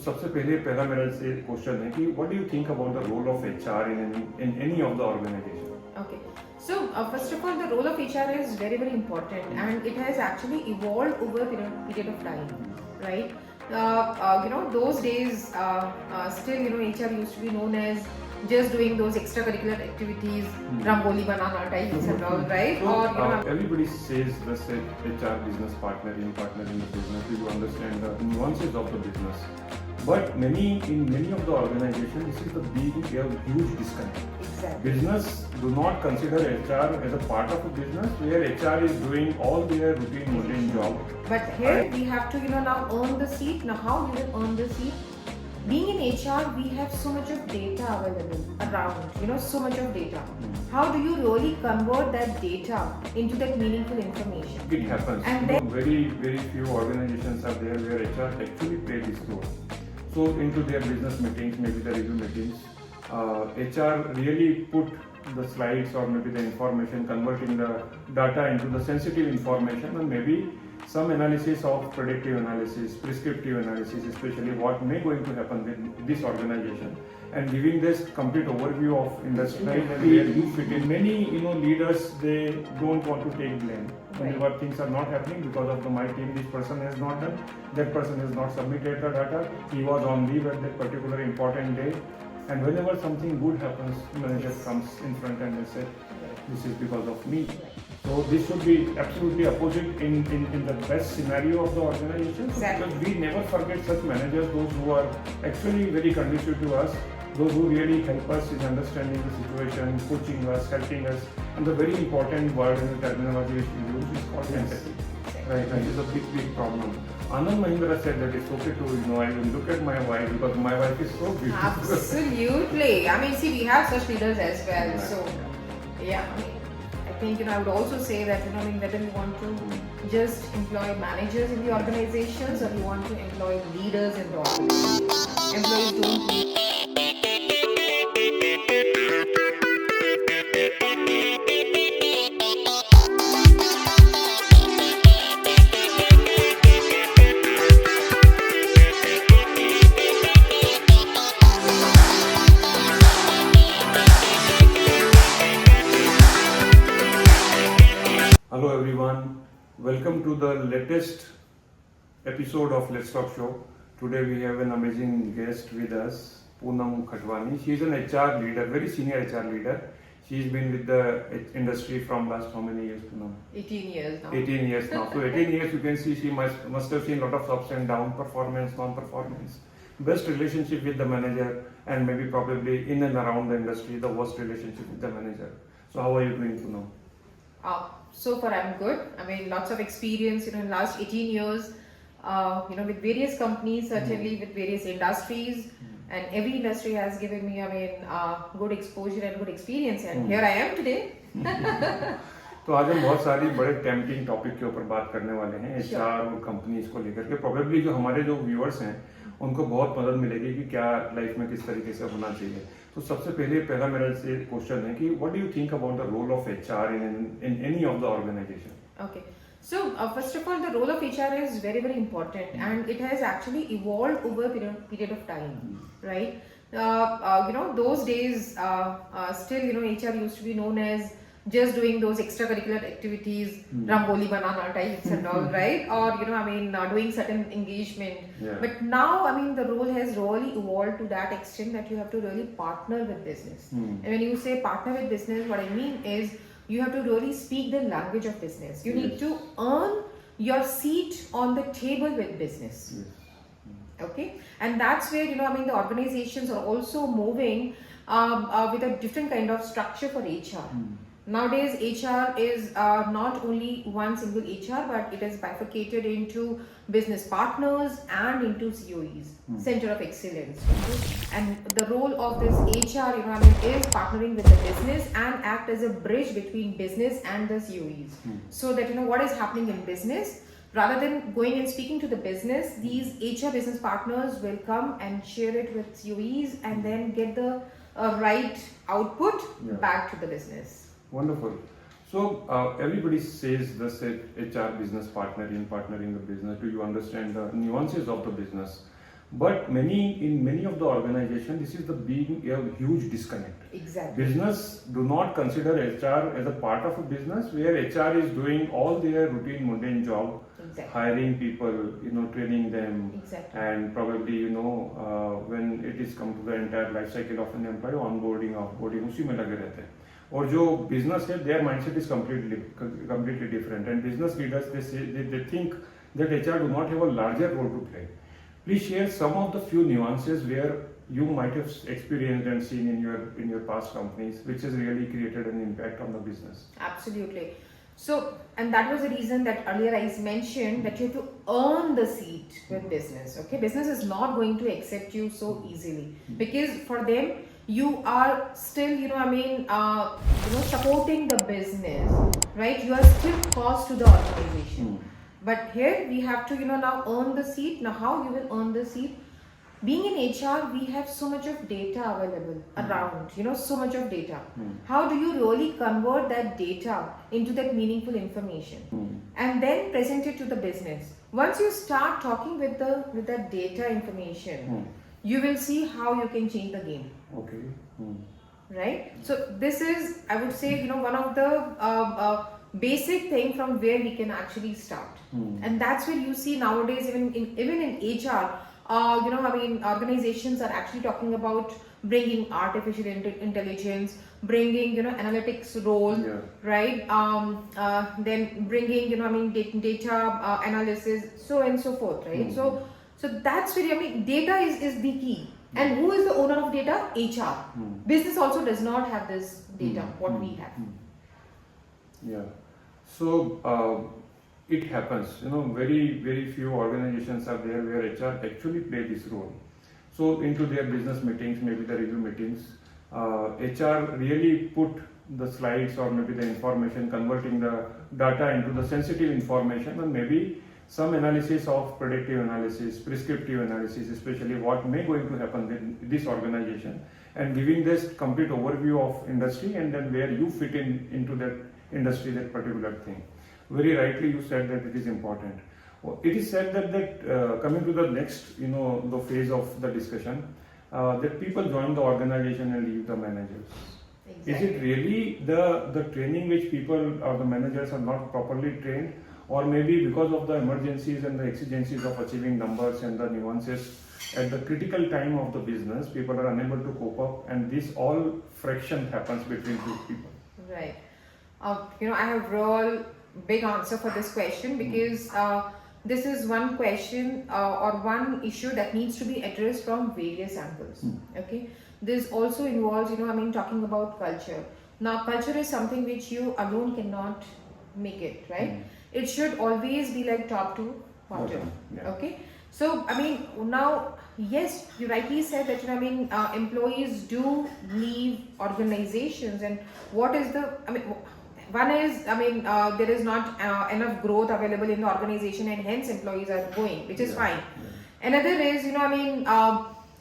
सबसे पहला मेरा से क्वेश्चन है कि what do you think about the role of HR in any of the organization? Okay. So, first of all, the role of HR is very, very important, and it has actually evolved over a period of time, right? Those days, still, HR used to be known as just doing those extracurricular activities, rangoli banana types and all, right? So, everybody says this HR business partnering in the business. You understand the nuances of the business. But in many of the organizations, this is the huge disconnect. Exactly. Business do not consider HR as a part of a business where HR is doing all their routine mundane job. But here we have to now earn the seat. Now how do you earn the seat? Being in HR, we have so much of data available around, so much of data. How do you really convert that data into that meaningful information? It happens. And then very, very few organizations are there where HR actually play this role. So into their business meetings, maybe the review meetings, HR really put the slides or maybe the information, converting the data into the sensitive information, and maybe some analysis of predictive analysis, prescriptive analysis, especially what may going to happen with this organization, and giving this complete overview of industry where you fit in. Many leaders, they don't want to take blame. Whenever things are not happening because of my team, this person has not done, that person has not submitted the data, he was on leave at that particular important day. And whenever something good happens, manager comes in front and they say, this is because of me. So this should be absolutely opposite in the best scenario of the organization. Exactly. Because we never forget such managers, those who are actually very conducive to us, those who really help us in understanding the situation, coaching us, helping us. And the very important word in the terminology which we use is called empathy. Right, and it's a big problem. Anand Mahindra said that it's okay to, I will look at my wife because my wife is so beautiful. Absolutely. I mean, see, we have such leaders as well. Right. So, yeah, I think, I would also say that, whether you want to just employ managers in the organizations or you want to employ leaders in the organization. Employees don't need. Hello everyone, welcome to the latest episode of Let's Talk Show. Today we have an amazing guest with us, Poonam Khatwani. She is an HR leader, very senior HR leader. She's been with the industry from last how many years, Poonam? 18 years now. 18 years now. So 18 years you can see she must have seen a lot of ups and downs, performance, non-performance, best relationship with the manager, and maybe probably in and around the industry, the worst relationship with the manager. So how are you doing, Poonam? So far I'm good. I mean, lots of experience, in the last 18 years, with various companies, certainly with various industries, and every industry has given me, good exposure and good experience, and here I am today. तो आज हम बहुत सारी बड़े tempting topic के ऊपर बात करने वाले हैं एचआर और कंपनीज को लेकर के. प्रोबेबली जो हमारे जो व्यूअर्स हैं उनको बहुत मदद मिलेगी कि क्या लाइफ में किस तरीके से होना चाहिए. तो सबसे पहला मेरा से क्वेश्चन है कि what do you think about the role of HR in any of the organization? Okay. So, first of all, the role of HR is very, very important, and it has actually evolved over a period of time, right? Those days, still, HR used to be known as just doing those extracurricular activities, rangoli banana types and all, right? Or, doing certain engagement. Yeah. But now, the role has really evolved to that extent that you have to really partner with business. And when you say partner with business, what I mean is, you have to really speak the language of business. You need to earn your seat on the table with business. Yes. Okay, and that's where the organizations are also moving with a different kind of structure for HR. Nowadays, HR is not only one single HR, but it is bifurcated into business partners and into COEs, Center of Excellence. Okay? And the role of this HR, is partnering with the business and act as a bridge between business and the COEs. So that, what is happening in business, rather than going and speaking to the business, these HR business partners will come and share it with COEs and then get the right output back to the business. Wonderful. So everybody says this HR business partnering the business. Do you understand the nuances of the business? But in many of the organizations, this is the being a huge disconnect. Exactly. Business do not consider HR as a part of a business where HR is doing all their routine mundane job, Exactly. hiring people, training them, Exactly. and probably when it is come to the entire life cycle of an employee, onboarding, offboarding, उसी में लगे रहते हैं. और जो business है, their mindset is completely different. And business leaders they think that HR do not have a larger role to play. Please share some of the few nuances where you might have experienced and seen in your past companies, which has really created an impact on the business. Absolutely. So, and that was the reason that earlier I mentioned that you have to earn the seat with business. Okay, business is not going to accept you so easily because for them you are still, supporting the business, right? You are still cost to the organization. But here we have to, now earn the seat. Now, how you will earn the seat? Being in HR, we have so much of data available around, so much of data. How do you really convert that data into that meaningful information and then present it to the business? Once you start talking with that data information, you will see how you can change the game. Okay. Right? So this is, I would say, one of the basic thing from where we can actually start. And that's where you see nowadays, even in HR, organizations are actually talking about bringing artificial intelligence, bringing, analytics role, right? Then bringing, data analysis, so and so forth, right? So that's where, data is the key. And who is the owner of data? HR. Business also does not have this data, what we have. Yeah. So it happens, very, very few organizations are there where HR actually play this role. So into their business meetings, maybe the review meetings, HR really put the slides or maybe the information, converting the data into the sensitive information, and maybe some analysis of predictive analysis, prescriptive analysis, especially what may going to happen with this organization, and giving this complete overview of industry and then where you fit into that industry, that particular thing. Very rightly you said that it is important. It is said that coming to the next, the phase of the discussion, that people join the organization and leave the managers. Exactly. Is it really the training which people or the managers are not properly trained, or maybe because of the emergencies and the exigencies of achieving numbers and the nuances at the critical time of the business, people are unable to cope up, and this all friction happens between two people. Right. I have real big answer for this question because this is one question or one issue that needs to be addressed from various angles. Okay. This also involves, talking about culture. Now, culture is something which you alone cannot make it, right? It should always be like top to bottom. Yeah. Okay. So, now, yes, you rightly said that, employees do leave organizations, and what is the, one is, there is not enough growth available in the organization, and hence employees are going, which is fine. Another is,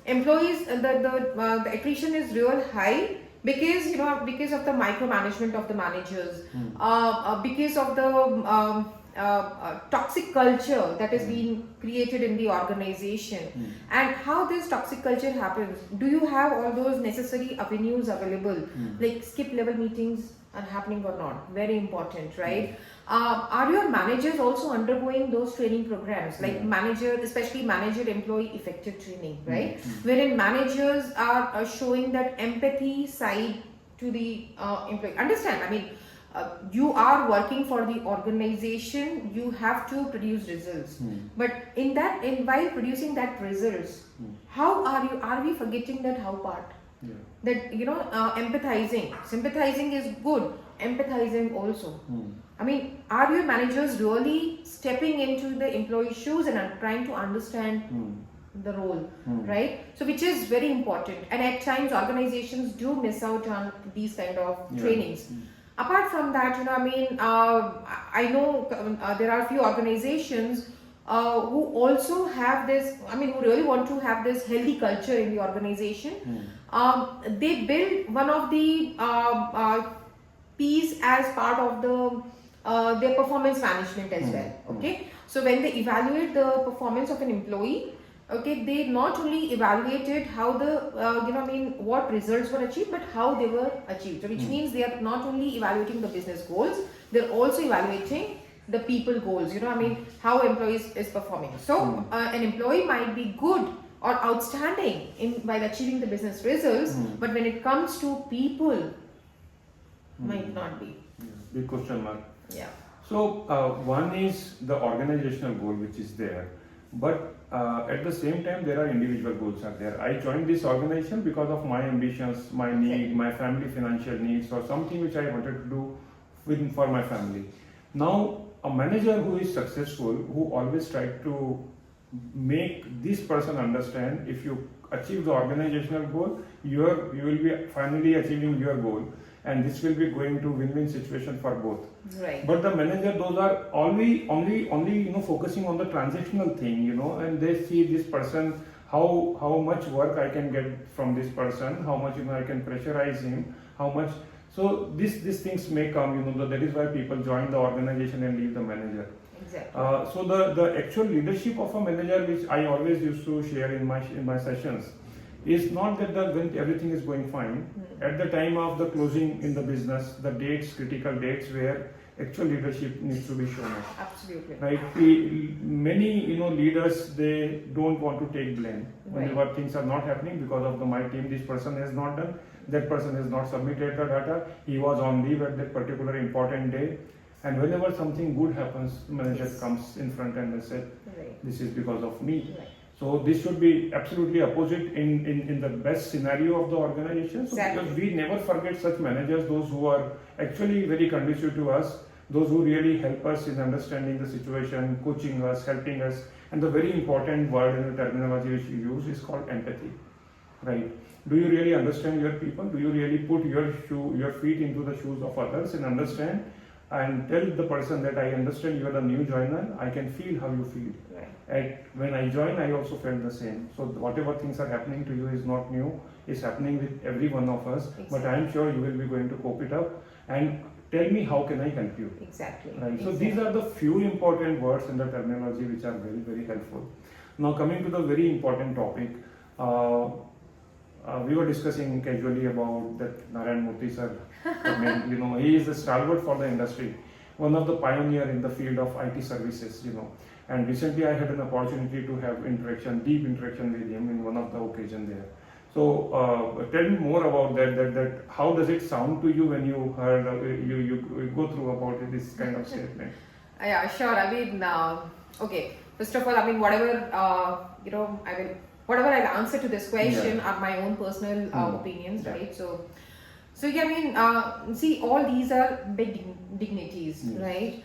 employees, the attrition is real high because of the micromanagement of the managers, because of the toxic culture that is being created in the organization. And how this toxic culture happens, do you have all those necessary avenues available, like skip level meetings are happening or not? Very important, right? Are your managers also undergoing those training programs, like especially manager employee effective training, right? Wherein managers are showing that empathy side to the employee. Understand, you are working for the organization, you have to produce results. But while producing that results, how are we forgetting that how part? That empathizing, sympathizing is good, empathizing also. Are your managers really stepping into the employee's shoes and are trying to understand the role, right? So which is very important, and at times organizations do miss out on these kind of trainings. Apart from that, I know there are a few organizations who also have this, who really want to have this healthy culture in the organization. They build one of the P's as part of their performance management as well. Okay, so when they evaluate the performance of an employee, okay, they not only evaluated how the, what results were achieved, but how they were achieved. So which means they are not only evaluating the business goals, they're also evaluating the people goals, how employees is performing. So an employee might be good or outstanding in while achieving the business results, but when it comes to people, might not be. Yeah. Big question mark. Yeah. So one is the organizational goal which is there, but at the same time there are individual goals are there. I joined this organization because of my ambitions, my need, my family financial needs, or something which I wanted to do for my family. Now a manager who is successful, who always tried to make this person understand, if you achieve the organizational goal, you will be finally achieving your goal, and this will be going to win-win situation for both. Right. But the manager, those are only focusing on the transactional thing, and they see this person, how much work I can get from this person, how much I can pressurize him, how much. So these things may come, that is why people join the organization and leave the manager. Exactly. So the actual leadership of a manager, which I always used to share in my sessions, is not that when everything is going fine. At the time of the closing in the business, the dates, critical dates where actual leadership needs to be shown up. Absolutely. Right? Many leaders, they don't want to take blame whenever things are not happening because of my team. This person has not done, that person has not submitted the data. He was on leave at that particular important day. And whenever something good happens, manager comes in front and they say, this is because of me. Right. So this should be absolutely opposite in the best scenario of the organization. So because we never forget such managers, those who are actually very conducive to us, those who really help us in understanding the situation, coaching us, helping us. And the very important word in the terminology which you use is called empathy. Right? Do you really understand your people? Do you really put your feet into the shoes of others and understand? And tell the person that I understand you are the new joiner, I can feel how you feel. Right. When I joined, I also felt the same. So whatever things are happening to you is not new, it's happening with every one of us. Exactly. But I am sure you will be going to cope it up and tell me how can I help you. Exactly. Right. So these are the few important words in the terminology which are very, very helpful. Now coming to the very important topic, we were discussing casually about that Narayan Murthy sir. He is a stalwart for the industry, one of the pioneer in the field of IT services. And recently I had an opportunity to have deep interaction with him in one of the occasions there. So tell me more about that. How does it sound to you when you heard you go through about this kind of statement? Yeah, sure. Okay. First of all, whatever whatever I'll answer to this question are my own personal opinions, right? So see, all these are big dignities, right?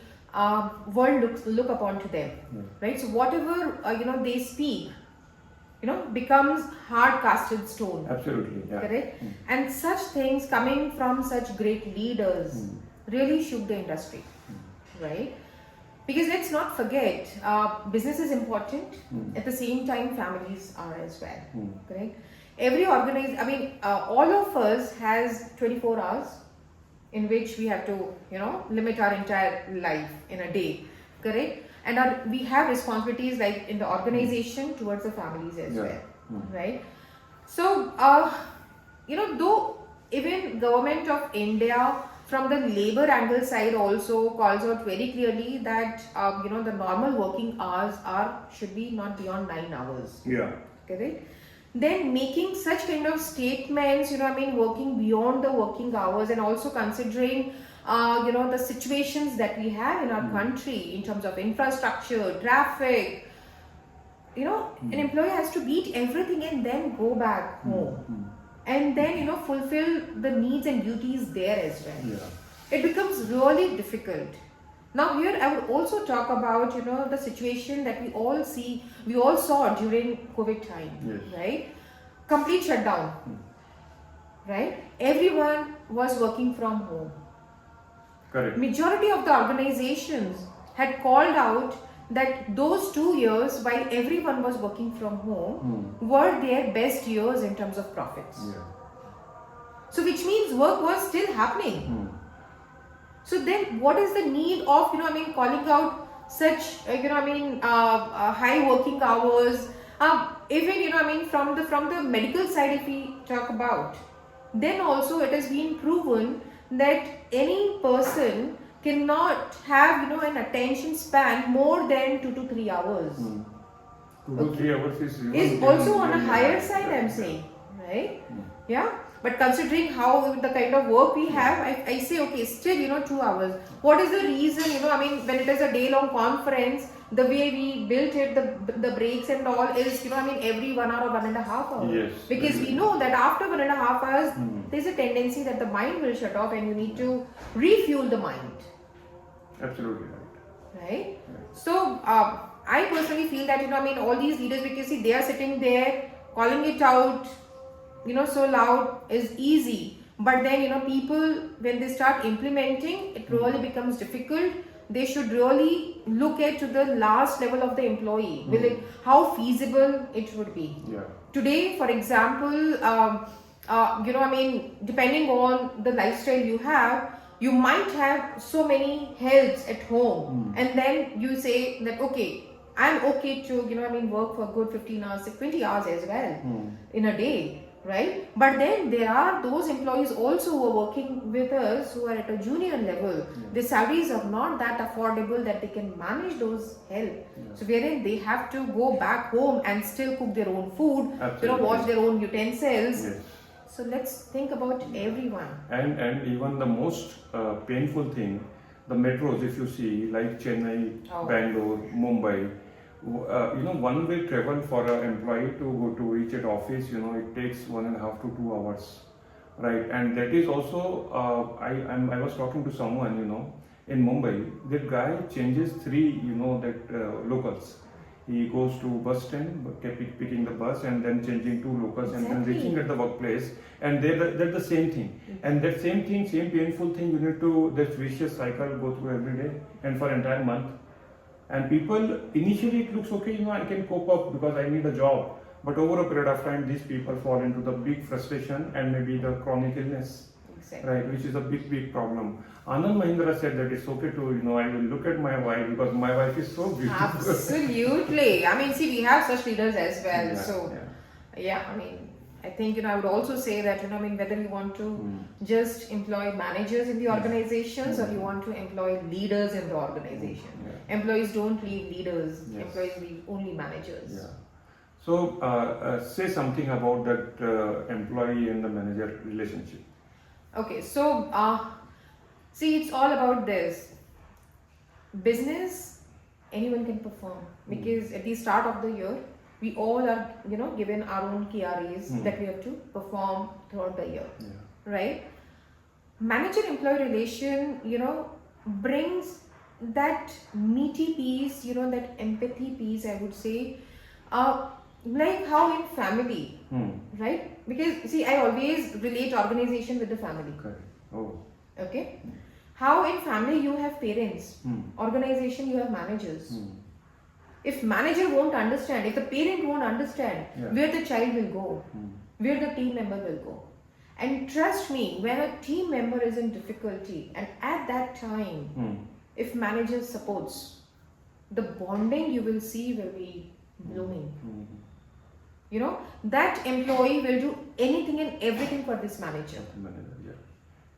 World look upon to them, right? So whatever they speak, becomes hard casted stone. Absolutely, yeah. Correct. And such things coming from such great leaders really shook the industry, right? Because let's not forget, business is important. At the same time, families are as well. Correct. Every all of us has 24 hours in which we have to, limit our entire life in a day. Correct. And we have responsibilities like in the organization towards the families as well. Right. So, though even government of India from the labor angle side also calls out very clearly that the normal working hours should be not beyond 9 hours. Yeah. Correct. Then making such kind of statements, working beyond the working hours, and also considering the situations that we have in our country in terms of infrastructure, traffic. An employee has to beat everything and then go back home. And then fulfill the needs and duties there as well. Yeah. It becomes really difficult. Now here I would also talk about the situation that we all saw during COVID time, right? Complete shutdown, right? Everyone was working from home. Correct. Majority of the organizations had called out that those 2 years while everyone was working from home were their best years in terms of profits. Yeah. So which means work was still happening. So then what is the need of calling out such high working hours, Even from the medical side, if we talk about, then also it has been proven that any person cannot have an attention span more than 2 to 3 hours. 2 to 3 hours is Is also on a higher side, I'm saying, right? Yeah. But considering how the kind of work we have, I say okay, still 2 hours. What is the reason? When it is a day-long conference, the way we built it, the breaks and all is every 1 hour or 1.5 hours. Yes. Because we know that after 1.5 hours, there's a tendency that the mind will shut off, and you need to refuel the mind. Absolutely right. Right? So I personally feel that all these leaders, because see, they are sitting there calling it out so loud is easy, but then people, when they start implementing, it really becomes difficult. They should really look at to the last level of the employee. Will it, how feasible it would be. Yeah. Today, for example, depending on the lifestyle you have, you might have so many helps at home, and then you say that okay, I'm okay to work for good 15 hours, 20 hours as well in a day, right? But then there are those employees also who are working with us who are at a junior level. The salaries are not that affordable that they can manage those help. So wherein they have to go back home and still cook their own food, wash their own utensils. Yes. So let's think about everyone. And even the most painful thing, the metros, if you see, like Chennai, Bangalore, Mumbai, one way travel for an employee to go to reach at office, it takes 1.5 to 2 hours, right? And that is also, I was talking to someone, in Mumbai, that guy changes 3, locals. He goes to bus stand, picking the bus, and then changing 2 locals, and then reaching at the workplace, and they're the same thing. And that same thing, same painful thing, you need to, that vicious cycle go through every day and for entire month. And people, initially it looks okay, I can cope up because I need a job. But over a period of time, these people fall into the big frustration and maybe the chronic illness, right, which is a big problem. Anand Mahindra said that it's okay to, I will look at my wife because my wife is so beautiful. Absolutely. See, we have such leaders as well. I think, I would also say that, whether you want to just employ managers in the organizations or you want to employ leaders in the organization. Employees don't leave leaders, employees leave only managers. Yeah. So, say something about that employee and the manager relationship. Okay, so, see, it's all about this. Business, anyone can perform because at the start of the year, we all are, given our own KRAs that we have to perform throughout the year, right? Manager-employee relation, brings that meaty piece, that empathy piece, I would say, like how in family, right? Because, see, I always relate organization with the family. Okay. Oh. Okay? How in family you have parents, organization you have managers. If manager won't understand, if the parent won't understand where the child will go, where the team member will go. And trust me, when a team member is in difficulty and at that time, if manager supports, the bonding you will see will be blooming. That employee will do anything and everything for this manager.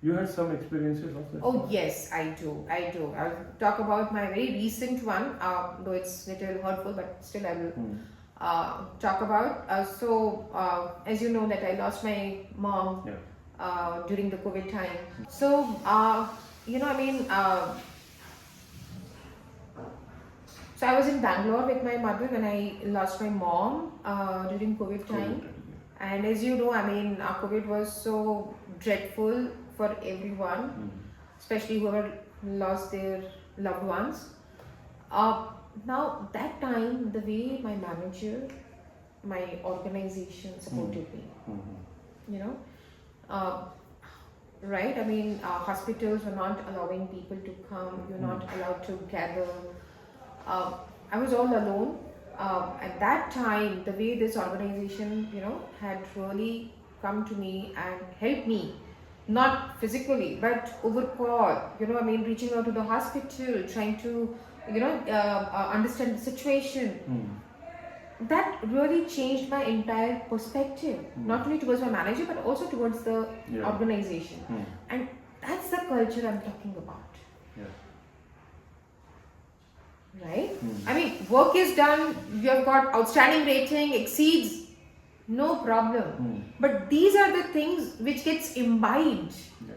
You had some experiences of that? Oh yes, I do. I'll talk about my very recent one, though it's little hurtful, but still I will talk about. As you know that I lost my mom during the COVID time. So, so I was in Bangalore with my mother when I lost my mom during COVID time. And as you know, COVID was so dreadful for everyone, especially whoever lost their loved ones. Now, that time, the way my manager, my organization supported me, right? Hospitals were not allowing people to come, you're not allowed to gather. I was all alone. At that time, the way this organization, had really come to me and helped me, not physically, but over call, reaching out to the hospital, trying to, understand the situation. that really changed my entire perspective, not only towards my manager but also towards the Yeah. organization. And that's the culture I'm talking about, Yeah. right? I mean, work is done, you have got outstanding rating, exceeds, no problem. But these are the things which gets imbibed Yeah.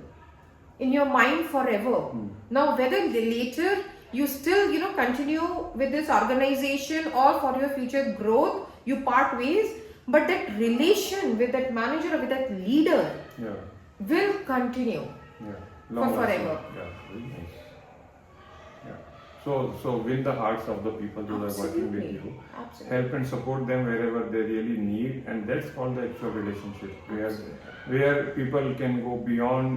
in your mind forever. Now, whether later you still, continue with this organization or for your future growth, you part ways, but that relation with that manager or with that leader Yeah. will continue Yeah. for forever. Yeah. Very nice. Yeah. So win the hearts of the people who are working with you. Absolutely. Help and support them wherever they really need, and that's called the actual relationship, where people can go beyond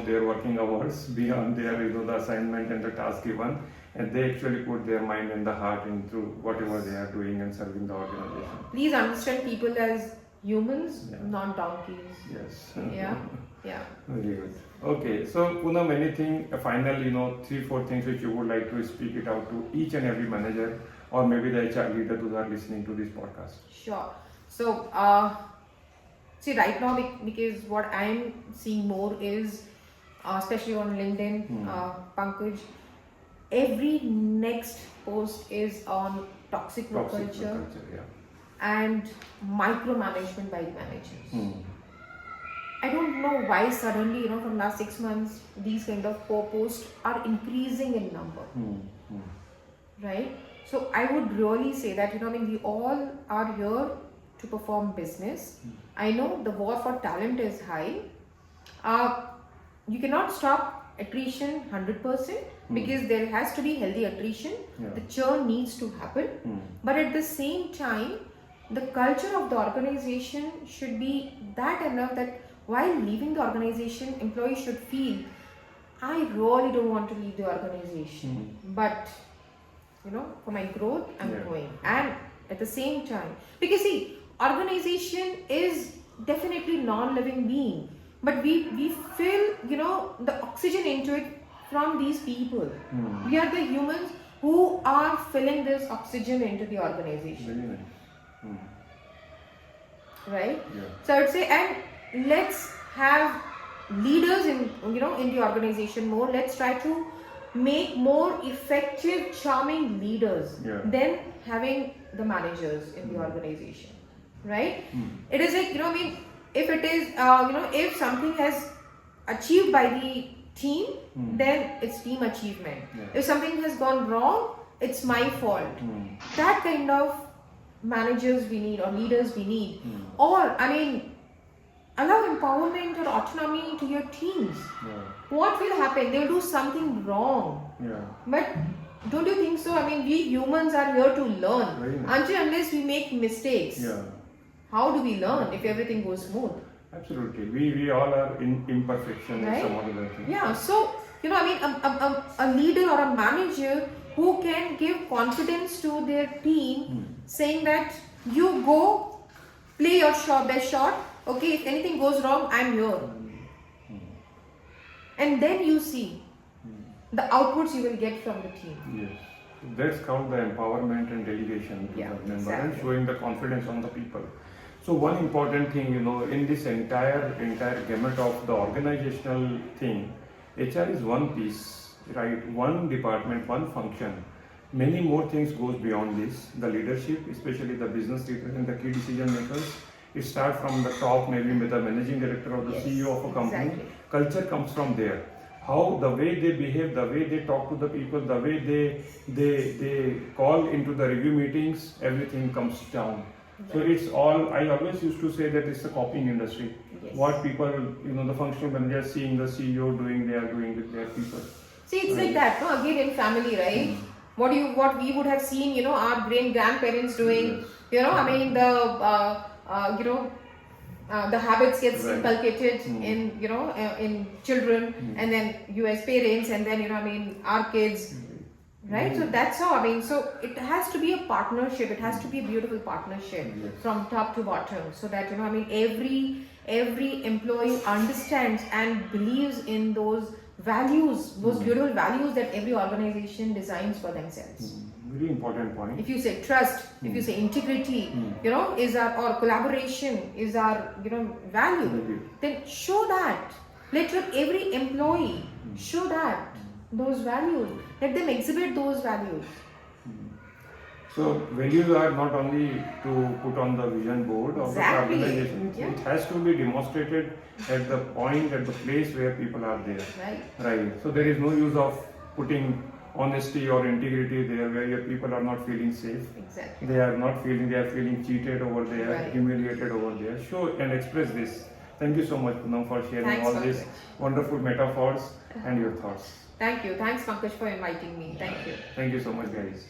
their working hours, beyond their the assignment and the task given, and they actually put their mind and the heart into whatever they are doing and serving the organization. Please understand people as humans, Yeah. not donkeys. Yes. Yeah. Yeah. Very good. Okay, so Poonam, anything final, 3-4 things which you would like to speak it out to each and every manager or maybe the HR leader who are listening to this podcast? Sure. So, see, right now, because what I'm seeing more is, especially on LinkedIn, Pankaj, every next post is on toxic work culture Yeah. and micromanagement by the managers. I don't know why suddenly, from last 6 months, these kind of posts are increasing in number, right? So I would really say that, we all are here to perform business. I know the war for talent is high. You cannot stop attrition 100% because there has to be healthy attrition. Yeah. The churn needs to happen. But at the same time, the culture of the organization should be that enough that while leaving the organization, employees should feel, I really don't want to leave the organization, but for my growth, I'm going. And at the same time, because see, organization is definitely non-living being, but we feel the oxygen into it from these people. We are the humans who are filling this oxygen into the organization. Very nice. Right? Yeah. So I would say, and let's have leaders in the organization more. Let's try to make more effective, charming leaders than having the managers in the organization. Right? It is like, if it is, if something has achieved by the team, then it's team achievement. If something has gone wrong, it's my fault. That kind of managers we need or leaders we need. Or, allow empowerment or autonomy to your teams. What will happen? They will do something wrong. But don't you think so? We humans are here to learn. Until unless we make mistakes. How do we learn if everything goes smooth? Absolutely. We all are in imperfection in some other things. Yeah. So, a leader or a manager who can give confidence to their team, saying that you go play your best shot. Okay, if anything goes wrong, I'm here. And then you see the outputs you will get from the team. Yes. That's called the empowerment and delegation to the member and showing the confidence on the people. So one important thing, in this entire gamut of the organizational thing, HR is one piece, right? One department, one function. Many more things goes beyond this. The leadership, especially the business leader and the key decision makers, it starts from the top, maybe with the managing director or the CEO of a company. Exactly. Culture comes from there. How the way they behave, the way they talk to the people, the way they call into the review meetings, everything comes down. So it's all, I always used to say that it's a copying industry. What people, the functional managers seeing the CEO doing, they are doing with their people. See, it's like that, no? Again in family, right? What we would have seen, our grandparents doing, the habits gets inculcated in, in children, and then you as parents, and then, our kids. Right? So that's how, so it has to be a partnership. It has to be a beautiful partnership from top to bottom. So that, every employee understands and believes in those values, those beautiful values that every organization designs for themselves. Very important point. If you say trust, if you say integrity, is our, or collaboration is our, value, then show that. Let every employee show that, those values. Let them exhibit those values. So values are not only to put on the vision board of the organization, it has to be demonstrated at the point, at the place where people are there. Right. So there is no use of putting honesty or integrity there where your people are not feeling safe. Exactly. They are feeling cheated over there, humiliated over there. Show and express this. Thank you so much, Poonam, for sharing all these wonderful metaphors and your thoughts. Thank you. Thanks, Pankaj, for inviting me. Thank you. Thank you so much, guys.